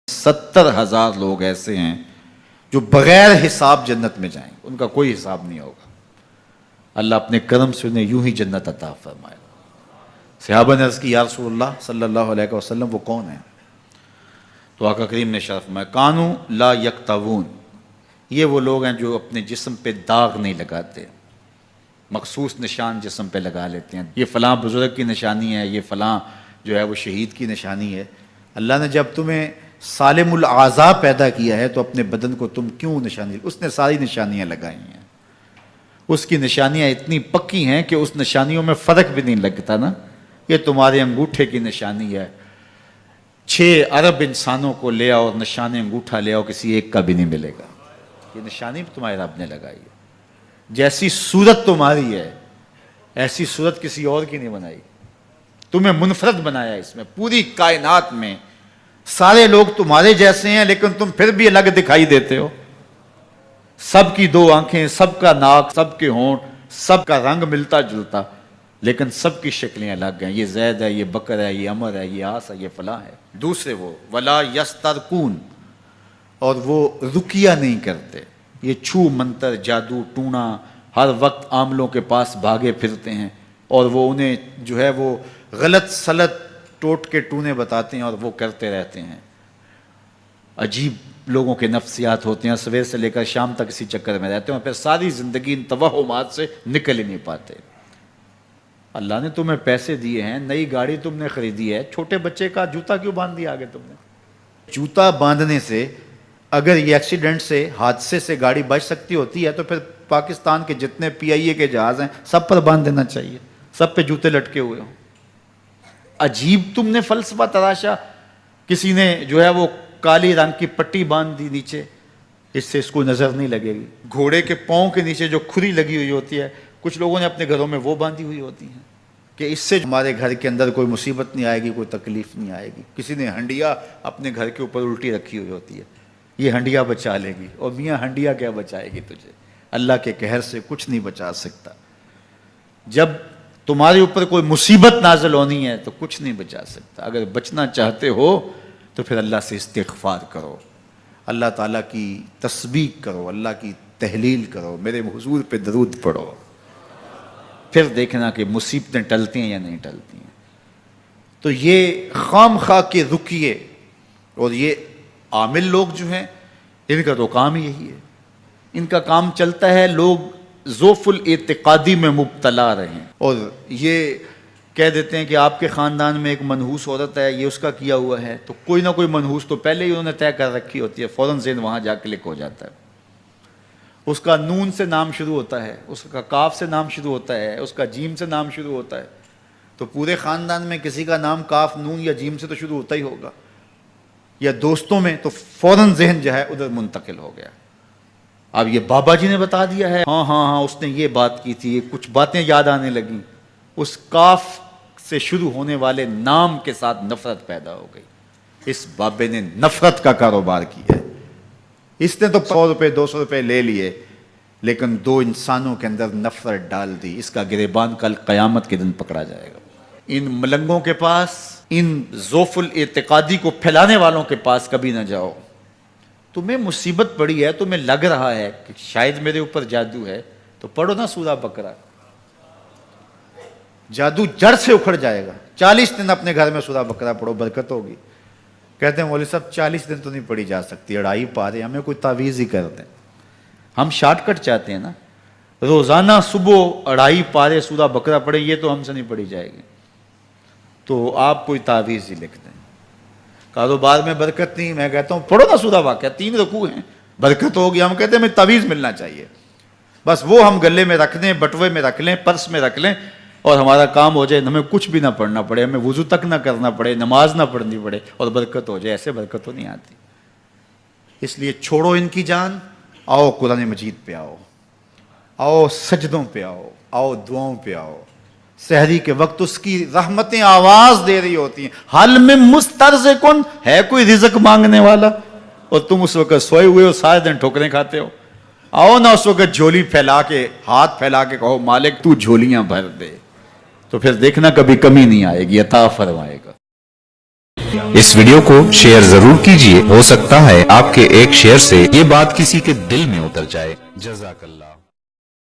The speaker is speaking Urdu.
70,000 لوگ ایسے ہیں جو بغیر حساب جنت میں جائیں، ان کا کوئی حساب نہیں ہوگا۔ اللہ اپنے کرم سے انہیں یوں ہی جنت عطا فرمائے گا۔ صحابہ نے عرض کی یا رسول اللہ صلی اللہ علیہ وسلم وہ کون ہیں؟ تو آقا کریم نے ارشاد فرمایا کانوا لا یکتوون، یہ وہ لوگ ہیں جو اپنے جسم پہ داغ نہیں لگاتے، مخصوص نشان جسم پہ لگا لیتے ہیں، یہ فلاں بزرگ کی نشانی ہے، یہ فلاں جو ہے وہ شہید کی نشانی ہے۔ اللہ نے جب تمہیں سالم الاعضاء پیدا کیا ہے تو اپنے بدن کو تم کیوں نشانی، اس نے ساری نشانیاں لگائی ہیں، اس کی نشانیاں اتنی پکی ہیں کہ اس نشانیوں میں فرق بھی نہیں لگتا نا۔ یہ تمہارے انگوٹھے کی نشانی ہے، 6 ارب انسانوں کو لے آؤ اور نشان انگوٹھا لے آؤ، کسی ایک کا بھی نہیں ملے گا۔ یہ نشانی بھی تمہارے رب نے لگائی ہے۔ جیسی صورت تمہاری ہے ایسی صورت کسی اور کی نہیں بنائی، تمہیں منفرد بنایا اس میں۔ پوری کائنات میں سارے لوگ تمہارے جیسے ہیں لیکن تم پھر بھی الگ دکھائی دیتے ہو۔ سب کی 2 آنکھیں، سب کا ناک، سب کے ہونٹ، سب کا رنگ ملتا جلتا، لیکن سب کی شکلیں الگ ہیں۔ یہ زید ہے، یہ بکر ہے، یہ عمر ہے، یہ آس ہے، یہ فلاں ہے۔ دوسرے وہ ولا یسترقون، اور وہ رقیہ نہیں کرتے، یہ چھو منتر جادو ٹونا ہر وقت عاملوں کے پاس بھاگے پھرتے ہیں، اور وہ انہیں جو ہے وہ غلط سلط ٹوٹ کے ٹونے بتاتے ہیں اور وہ کرتے رہتے ہیں۔ عجیب لوگوں کے نفسیات ہوتے ہیں، صبح سے لے کر شام تک اسی چکر میں رہتے ہیں اور پھر ساری زندگی ان توہمات سے نکل ہی نہیں پاتے۔ اللہ نے تمہیں پیسے دیے ہیں، نئی گاڑی تم نے خریدی ہے، چھوٹے بچے کا جوتا کیوں باندھ دیا آگے تم نے؟ جوتا باندھنے سے اگر یہ ایکسیڈنٹ سے، حادثے سے گاڑی بچ سکتی ہوتی ہے تو پھر پاکستان کے جتنے PIA کے جہاز ہیں سب پر باندھ دینا چاہیے، سب پہ جوتے لٹکے ہوئے ہوں۔ عجیب تم نے فلسفہ تراشا، کسی نے جو ہے وہ کالی رنگ کی پٹی باندھ دی نیچے، اس سے اس کو نظر نہیں لگے گی۔ گھوڑے کے پاؤں کے نیچے جو کھری لگی ہوئی ہوتی ہے، کچھ لوگوں نے اپنے گھروں میں وہ باندھی ہوئی ہوتی ہیں کہ اس سے ہمارے گھر کے اندر کوئی مصیبت نہیں آئے گی، کوئی تکلیف نہیں آئے گی۔ کسی نے ہنڈیا اپنے گھر کے اوپر الٹی رکھی ہوئی ہوتی ہے، یہ ہنڈیا بچا لے گی، اور میاں ہنڈیا کیا بچائے گی تجھے؟ اللہ کے قہر سے کچھ نہیں بچا سکتا۔ جب تمہارے اوپر کوئی مصیبت نازل ہونی ہے تو کچھ نہیں بچا سکتا۔ اگر بچنا چاہتے ہو تو پھر اللہ سے استغفار کرو، اللہ تعالیٰ کی تسبیح کرو، اللہ کی تحلیل کرو، میرے حضور پہ درود پڑھو، پھر دیکھنا کہ مصیبتیں ٹلتی ہیں یا نہیں ٹلتی ہیں۔ تو یہ خام خواہ کے رقیے اور یہ عامل لوگ جو ہیں ان کا تو کام یہی ہے، ان کا کام چلتا ہے لوگ ذوف الاعتقادی میں مبتلا رہیں، اور یہ کہہ دیتے ہیں کہ آپ کے خاندان میں ایک منحوس عورت ہے، یہ اس کا کیا ہوا ہے، تو کوئی نہ کوئی منحوس تو پہلے ہی انہوں نے طے کر رکھی ہوتی ہے، فوراً ذہن وہاں جا کلک ہو جاتا ہے۔ اس کا نون سے نام شروع ہوتا ہے، اس کا کاف سے نام شروع ہوتا ہے، اس کا جیم سے نام شروع ہوتا ہے، تو پورے خاندان میں کسی کا نام کاف نون یا جیم سے تو شروع ہوتا ہی ہوگا، یا دوستوں میں، تو فوراً ذہن جو ہے ادھر منتقل ہو گیا۔ اب یہ بابا جی نے بتا دیا ہے، ہاں اس نے یہ بات کی تھی، کچھ باتیں یاد آنے لگیں، اس کاف سے شروع ہونے والے نام کے ساتھ نفرت پیدا ہو گئی۔ اس بابے نے نفرت کا کاروبار کیا ہے، اس نے تو 100 روپے 200 روپے لے لیے لیکن 2 انسانوں کے اندر نفرت ڈال دی۔ اس کا گریبان کل قیامت کے دن پکڑا جائے گا۔ ان ملنگوں کے پاس، ان ذوف الاعتقادی کو پھیلانے والوں کے پاس کبھی نہ جاؤ۔ تمہیں مصیبت پڑی ہے، تمہیں لگ رہا ہے کہ شاید میرے اوپر جادو ہے، تو پڑھو نا سورہ بقرہ، جادو جڑ سے اکھڑ جائے گا۔ 40 دن اپنے گھر میں سورہ بقرہ پڑھو، برکت ہوگی۔ کہتے ہیں مولوی صاحب 40 دن تو نہیں پڑھی جا سکتی، 2.5 پارے، ہمیں کوئی تعویذ ہی کر دیں۔ ہم شارٹ کٹ چاہتے ہیں نا، روزانہ صبح 2.5 پارے سورہ بقرہ پڑھیں، یہ تو ہم سے نہیں پڑھی جائے گی، تو آپ کوئی تعویذ ہی لکھ دیں۔ کاروبار میں برکت نہیں، میں کہتا ہوں پڑھو نا سورہ واقعہ، 3 رکوع ہیں، برکت ہوگی۔ ہم کہتے ہیں ہمیں تعویذ ملنا چاہیے، بس وہ ہم گلے میں رکھ دیں، بٹوے میں رکھ لیں، پرس میں رکھ لیں، اور ہمارا کام ہو جائے، ہمیں کچھ بھی نہ پڑھنا پڑے، ہمیں وضو تک نہ کرنا پڑے، نماز نہ پڑھنی پڑے، اور برکت ہو جائے۔ ایسے برکت تو نہیں آتی۔ اس لیے چھوڑو ان کی جان، آؤ قرآن مجید پہ آؤ، آؤ سجدوں پہ آؤ، آؤ دعاؤں پہ آؤ۔ سحری کے وقت اس کی رحمتیں آواز دے رہی ہوتی ہیں، حل میں مسترزقن، ہے کوئی رزق مانگنے والا، اور تم اس وقت سوئے ہوئے ہو، سارے دن ٹھوکریں کھاتے ہو۔ آؤ نا اس وقت جھولی پھیلا کے، ہاتھ پھیلا کے کہو مالک تو جھولیاں بھر دے، تو پھر دیکھنا کبھی کمی نہیں آئے گی، عطا فرمائے گا۔ اس ویڈیو کو شیئر ضرور کیجئے، ہو سکتا ہے آپ کے ایک شیئر سے یہ بات کسی کے دل میں اتر جائے۔ جزاک اللہ۔